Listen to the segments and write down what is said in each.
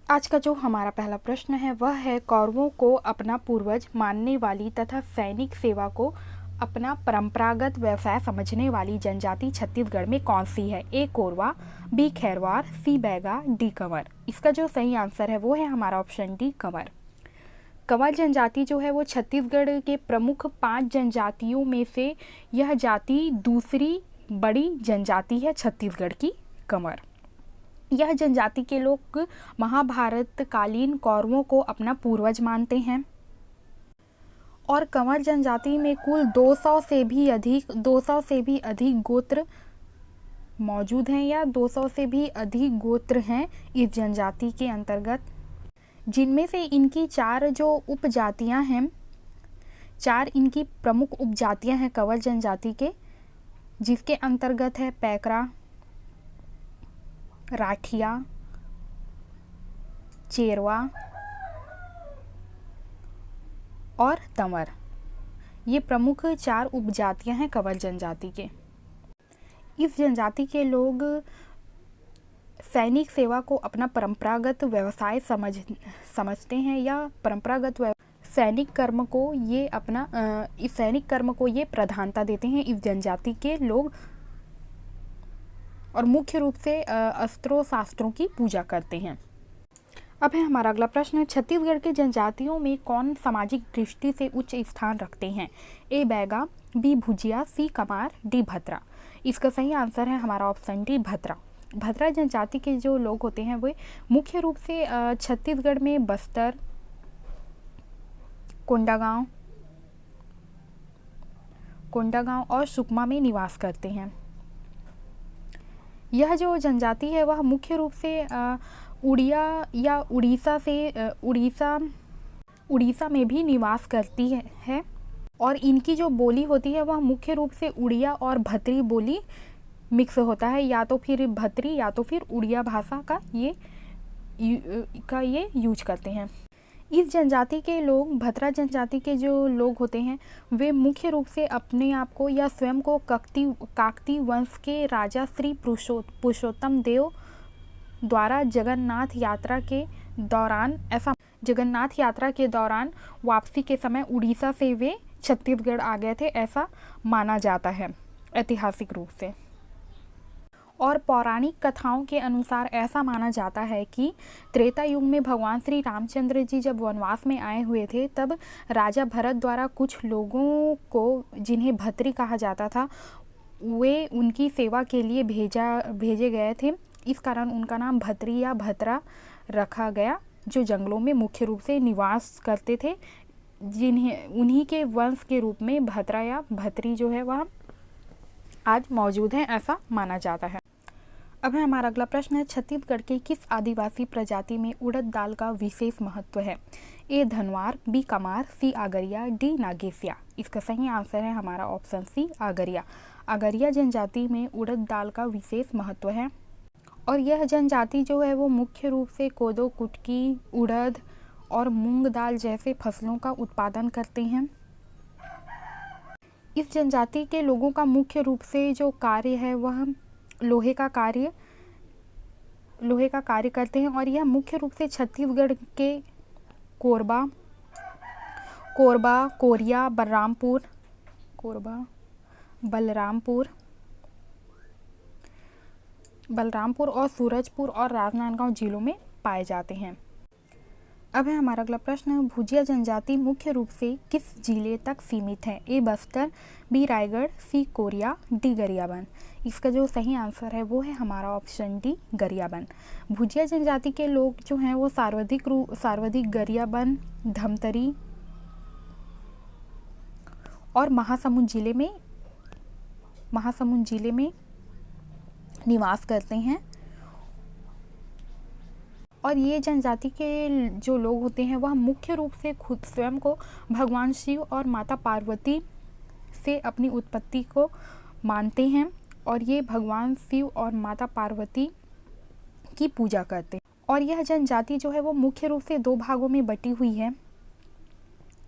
आज का जो हमारा पहला प्रश्न है वह है, कौरवों को अपना पूर्वज मानने वाली तथा सैनिक सेवा को अपना परंपरागत व्यवसाय समझने वाली जनजाति छत्तीसगढ़ में कौन सी है? ए कोरवा, बी खैरवार, सी बैगा, डी कंवर। इसका जो सही आंसर है वो है हमारा ऑप्शन डी कंवर। कंवर जनजाति जो है वो छत्तीसगढ़ के प्रमुख 5 जनजातियों में से यह जाति दूसरी बड़ी जनजाति है छत्तीसगढ़ की कंवर। यह जनजाति के लोग महाभारत कालीन कौरवों को अपना पूर्वज मानते हैं और कंवर जनजाति में कुल 200 से भी अधिक गोत्र मौजूद हैं या 200 से भी अधिक गोत्र हैं इस जनजाति के अंतर्गत, जिनमें से इनकी 4 जो उपजातियां हैं, 4 इनकी प्रमुख उपजातियां हैं कंवर जनजाति के, जिसके अंतर्गत है पैकरा, राठिया, चेरवा और तंवर। ये प्रमुख 4 उपजातियां हैं कंवर जनजाति के। इस जनजाति के लोग सैनिक सेवा को अपना परंपरागत व्यवसाय समझते हैं या परंपरागत सैनिक कर्म को ये इस सैनिक कर्म को ये प्रधानता देते हैं इस जनजाति के लोग, और मुख्य रूप से अस्त्रों शास्त्रों की पूजा करते हैं। अब है हमारा अगला प्रश्न, छत्तीसगढ़ के जनजातियों में कौन सामाजिक दृष्टि से उच्च स्थान रखते हैं? ए बैगा, बी भुजिया, सी कमार, डी भद्रा। इसका सही आंसर है हमारा ऑप्शन डी भद्रा। भद्रा जनजाति के जो लोग होते हैं वे मुख्य रूप से छत्तीसगढ़ में बस्तर, कोंडागांव और सुकमा में निवास करते हैं। यह जो जनजाति है वह मुख्य रूप से उड़िया या उड़ीसा में भी निवास करती है और इनकी जो बोली होती है वह मुख्य रूप से उड़िया और भतरी बोली मिक्स होता है, या तो फिर भतरी या तो फिर उड़िया भाषा का ये यूज करते हैं। इस जनजाति के लोग, भद्रा जनजाति के जो लोग होते हैं वे मुख्य रूप से अपने आप को या स्वयं को काकती वंश के राजा श्री पुरुषोत्तम देव द्वारा जगन्नाथ यात्रा के दौरान वापसी के समय उड़ीसा से वे छत्तीसगढ़ आ गए थे, ऐसा माना जाता है ऐतिहासिक रूप से। और पौराणिक कथाओं के अनुसार ऐसा माना जाता है कि त्रेता युग में भगवान श्री रामचंद्र जी जब वनवास में आए हुए थे तब राजा भरत द्वारा कुछ लोगों को, जिन्हें भतरी कहा जाता था, वे उनकी सेवा के लिए भेजे गए थे। इस कारण उनका नाम भतरी या भतरा रखा गया, जो जंगलों में मुख्य रूप से निवास करते थे, उन्हीं के वंश के रूप में भतरा या भतरी जो है वह आज मौजूद है, ऐसा माना जाता है। अब है हमारा अगला प्रश्न है, छत्तीसगढ़ के किस आदिवासी प्रजाति में उड़द दाल का विशेष महत्व है? ए धनवार, बी कमार, सी आगरिया, डी नागेसिया। इसका सही आंसर है हमारा ऑप्शन सी आगरिया। आगरिया जनजाति में उड़द दाल का विशेष महत्व है और यह जनजाति जो है वो मुख्य रूप से कोदो, कुटकी, उड़द और मूंग दाल जैसे फसलों का उत्पादन करते हैं। इस जनजाति के लोगों का मुख्य रूप से जो कार्य है वह लोहे का कार्य करते हैं और यह मुख्य रूप से छत्तीसगढ़ के कोरबा, कोरिया, बलरामपुर और सूरजपुर और राजनांदगांव जिलों में पाए जाते हैं। अब है हमारा अगला प्रश्न, भुजिया जनजाति मुख्य रूप से किस जिले तक सीमित है? ए बस्तर, बी रायगढ़, सी कोरिया, डी गरियाबंद। इसका जो सही आंसर है वो है हमारा ऑप्शन डी गरियाबंद। भुजिया जनजाति के लोग जो हैं वो सर्वाधिक गरियाबंद, धमतरी और महासमुंद जिले में निवास करते हैं और ये जनजाति के जो लोग होते हैं वह मुख्य रूप से खुद स्वयं को भगवान शिव और माता पार्वती से अपनी उत्पत्ति को मानते हैं और ये भगवान शिव और माता पार्वती की पूजा करते हैं। और यह जनजाति जो है वो मुख्य रूप से 2 भागों में बटी हुई है।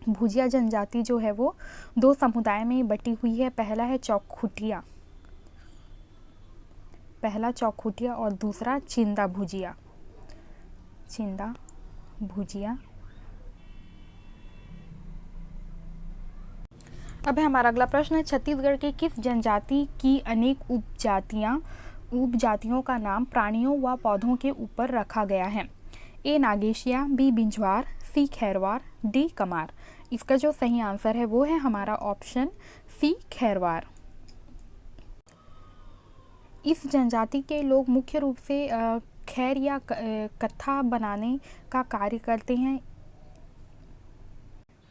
भुजिया जनजाति जो है वो 2 समुदाय में बटी हुई है। पहला है चौखुटिया और दूसरा चिंदा चिंदा, भुजिया। अब है हमारा अगला प्रश्न है, छत्तीसगढ़ के किस जनजाति की अनेक उपजातियों का नाम प्राणियों व पौधों के ऊपर रखा गया है? ए नागेशिया, बी बिंझवार, सी खैरवार, डी कमार। इसका जो सही आंसर है वो है हमारा ऑप्शन सी खैरवार। इस जनजाति के लोग मुख्य रूप से खैर या कत्था बनाने का कार्य करते हैं।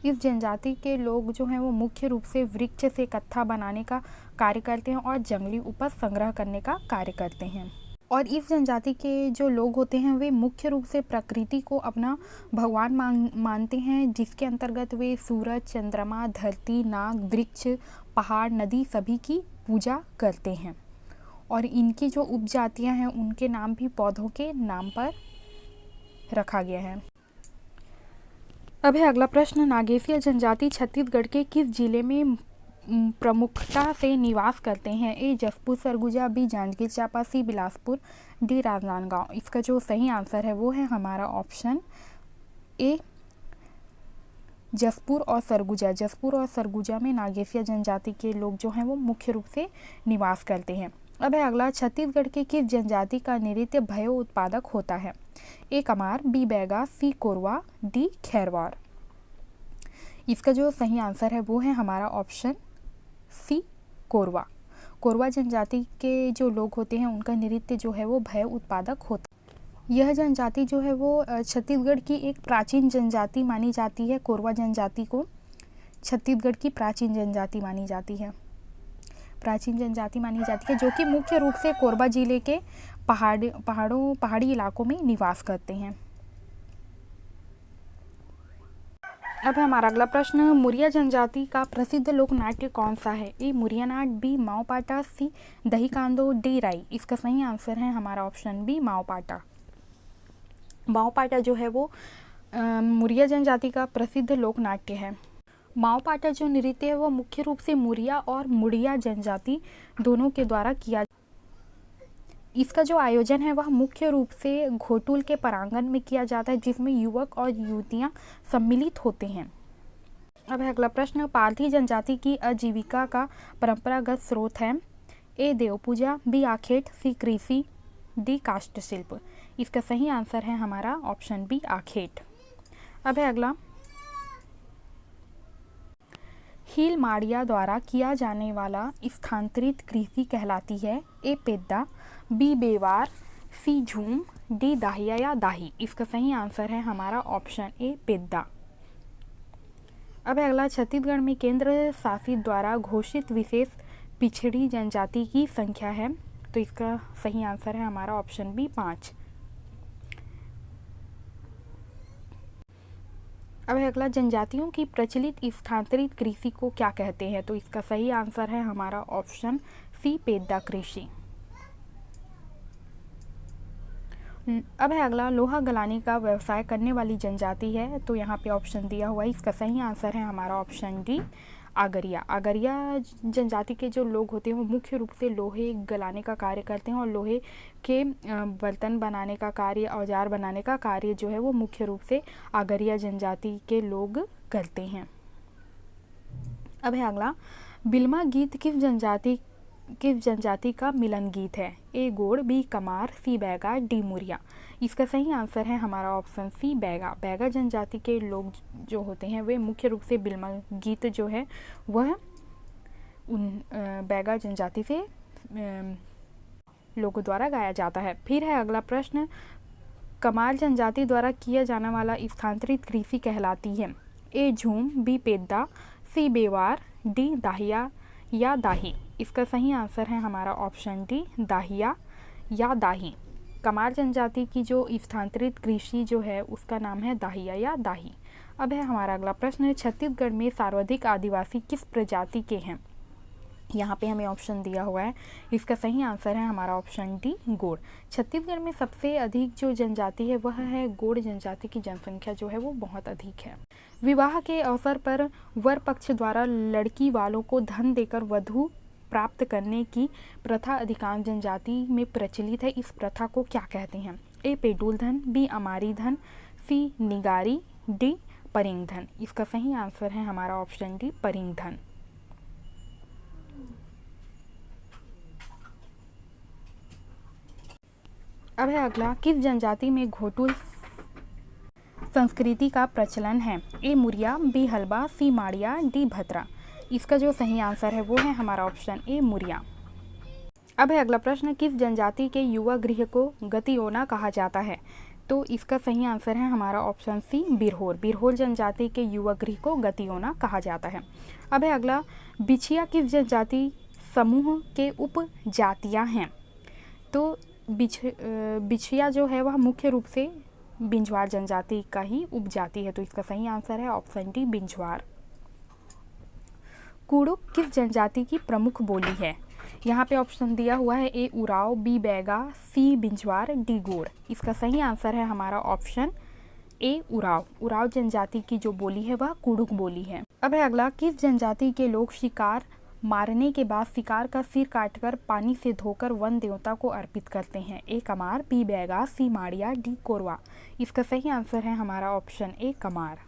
इस जनजाति के लोग जो हैं वो मुख्य रूप से वृक्ष से कत्था बनाने का कार्य करते हैं और जंगली उपज संग्रह करने का कार्य करते हैं। और इस जनजाति के जो लोग होते हैं वे मुख्य रूप से प्रकृति को अपना भगवान मानते हैं, जिसके अंतर्गत वे सूरज, चंद्रमा, धरती, नाग, वृक्ष, पहाड़, नदी सभी की पूजा करते हैं। और इनकी जो उपजातियां हैं उनके नाम भी पौधों के नाम पर रखा गया है। अब है अगला प्रश्न, नागेशिया जनजाति छत्तीसगढ़ के किस जिले में प्रमुखता से निवास करते हैं? ए जशपुर सरगुजा, बी जांजगीर चांपा, सी बिलासपुर, डी राजनांदगांव। इसका जो सही आंसर है वो है हमारा ऑप्शन ए जशपुर और सरगुजा। जशपुर और सरगुजा में नागेशिया जनजाति के लोग जो हैं वो मुख्य रूप से निवास करते हैं। अब है अगला, छत्तीसगढ़ के किस जनजाति का नृत्य भयो उत्पादक होता है? ए कमार, बी बैगा, सी कोरवा, डी खैरवार। इसका जो सही आंसर है वो है हमारा ऑप्शन सी कोरवा। कोरवा जनजाति के जो लोग होते हैं उनका नृत्य जो है वो भय उत्पादक होता है। यह जनजाति जो है वो छत्तीसगढ़ की एक प्राचीन जनजाति मानी जाती है। कोरवा जनजाति को छत्तीसगढ़ की प्राचीन जनजाति मानी जाती है, जो कि मुख्य रूप से कोरबा जिले के पहाड़ी इलाकों में निवास करते हैं। अब है हमारा अगला प्रश्न, मुरिया जनजाति का प्रसिद्ध लोक नाट्य कौन सा है? ए मुरिया नाट, बी माओ पाटा, सी दही कांदो, डी राई। इसका सही आंसर है हमारा ऑप्शन बी माओ पाटा। माओ पाटा जो है वो मुरिया जनजाति का प्रसिद्ध लोक नाट्य है। माओ पाटा जो नृत्य है वो मुख्य रूप से मुरिया और मुड़िया जनजाति दोनों के द्वारा किया। इसका जो आयोजन है वह मुख्य रूप से घोटुल के परांगण में किया जाता है, जिसमें युवक और युवतियां सम्मिलित होते हैं। अब है अगला प्रश्न, पारधी जनजाति की आजीविका का परंपरागत स्रोत है? ए देव पूजा, बी आखेट, सी कृषि, डी काष्ठ शिल्प। इसका सही आंसर है हमारा ऑप्शन बी आखेट। अब है अगला, हील माड़िया द्वारा किया जाने वाला स्थानांतरित कृषि कहलाती है? ए पेद्दा, बी बेवार, सी झूम, डी दाहिया या दाही। इसका सही आंसर है हमारा ऑप्शन ए पेद्दा। अब अगला, छत्तीसगढ़ में केंद्र शासित द्वारा घोषित विशेष पिछड़ी जनजाति की संख्या है? तो इसका सही आंसर है हमारा ऑप्शन बी 5। अब अगला, जनजातियों की प्रचलित स्थानांतरित कृषि को क्या कहते हैं? तो इसका सही आंसर है हमारा ऑप्शन सी पेद्दा कृषि। अब है अगला, लोहा गलाने का व्यवसाय करने वाली जनजाति है? तो यहाँ पे ऑप्शन दिया हुआ है, इसका सही आंसर है हमारा ऑप्शन डी आगरिया। आगरिया जनजाति के जो लोग होते हैं वो मुख्य रूप से लोहे गलाने का कार्य करते हैं और लोहे के बर्तन बनाने का कार्य, औजार बनाने का कार्य जो है वो मुख्य रूप से आगरिया जनजाति के लोग करते हैं। अब है अगला, बिल्मा गीत किस जनजाति का मिलन गीत है? ए गोड़, बी कमार, सी बैगा, डी मुरिया। इसका सही आंसर है हमारा ऑप्शन सी बैगा। बैगा जनजाति के लोग जो होते हैं वे मुख्य रूप से बिल्मा गीत जो है वह उन बैगा जनजाति से लोगों द्वारा गाया जाता है। फिर है अगला प्रश्न, कमार जनजाति द्वारा किया जाने वाला स्थानांतरित कृषि कहलाती है? ए झूम, बी पेद्दा, सी बेवार, डी दाहिया या दाही। इसका सही आंसर है हमारा ऑप्शन डी दाहिया या दाही। कमार जनजाति की जो स्थानांतरित कृषि जो है उसका नाम है दाहिया या दाही। अब है हमारा अगला प्रश्न, छत्तीसगढ़ में सर्वाधिक आदिवासी किस प्रजाति के हैं? यहाँ पे हमें ऑप्शन दिया हुआ है, इसका सही आंसर है हमारा ऑप्शन डी गोड़। छत्तीसगढ़ में सबसे अधिक जो जनजाति है वह है गोड़ जनजाति की जनसंख्या जो है वो बहुत अधिक है। विवाह के अवसर पर वर पक्ष द्वारा लड़की वालों को धन देकर वधू प्राप्त करने की प्रथा अधिकांश जनजाति में प्रचलित है। इस प्रथा को क्या कहते हैं? ए पेडुलधन, बी अमारीधन, सी निगारी, डी परिंगधन। इसका सही आंसर है हमारा ऑप्शन डी परिंगधन। अब है अगला, किस जनजाति में घोटुल संस्कृति का प्रचलन है? ए मुरिया, बी हलबा, सी माड़िया, डी भतरा। इसका जो सही आंसर है वो है हमारा ऑप्शन ए मुरिया। अब है अगला प्रश्न, किस जनजाति के युवा गृह को गतियोना कहा जाता है? तो इसका सही आंसर है हमारा ऑप्शन सी बिरहोर। बिरहोर जनजाति के युवा गृह को गतियोना कहा जाता है। अब है अगला, बिछिया किस जनजाति समूह के उप जातियाँ हैं? तो बिछिया जो है वह मुख्य रूप से बिंझवार जनजाति का ही उपजाति है, तो इसका सही आंसर है ऑप्शन डी बिंझवार। कुड़ुक किस जनजाति की प्रमुख बोली है? यहाँ पे ऑप्शन दिया हुआ है ए उराव, बी बैगा, सी बिंझवार, डी गोर। इसका सही आंसर है हमारा ऑप्शन ए उराव। उराव जनजाति की जो बोली है वह कुड़ुक बोली है। अब है अगला, किस जनजाति के लोग शिकार मारने के बाद शिकार का सिर काटकर पानी से धोकर वन देवता को अर्पित करते हैं? ए कमार, बी बैगा, सी माड़िया, डी कोरवा। इसका सही आंसर है हमारा ऑप्शन ए कमार।